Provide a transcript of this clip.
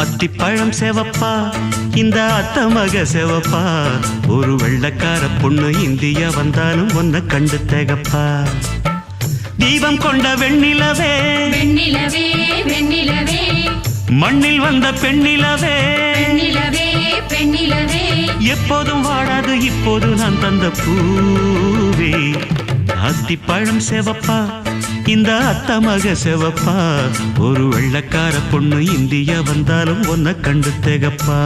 அத்திப்பழம் செவப்பா இந்த அத்த மக செவப்பா ஒரு வெள்ளக்கார பொண்ணு இந்தியா வந்தாலும் ஒன்ன கண்டு திகப்பா தீபம் கொண்ட வெண்ணிலவே வெண்ணிலவே வெண்ணிலவே மண்ணில் வந்த பெண்ணிலவே பெண்ணிலவே பெண்ணிலவே எப்போதும் வாடாது இப்போது நான் தந்த பூவே அத்திப்பழம் செவப்பா இந்த அத்த மக செவப்பா ஒரு வெள்ளக்கார பொண்ணு இந்தியா வந்தாலும் ஒன்ன கண்டு திகப்பா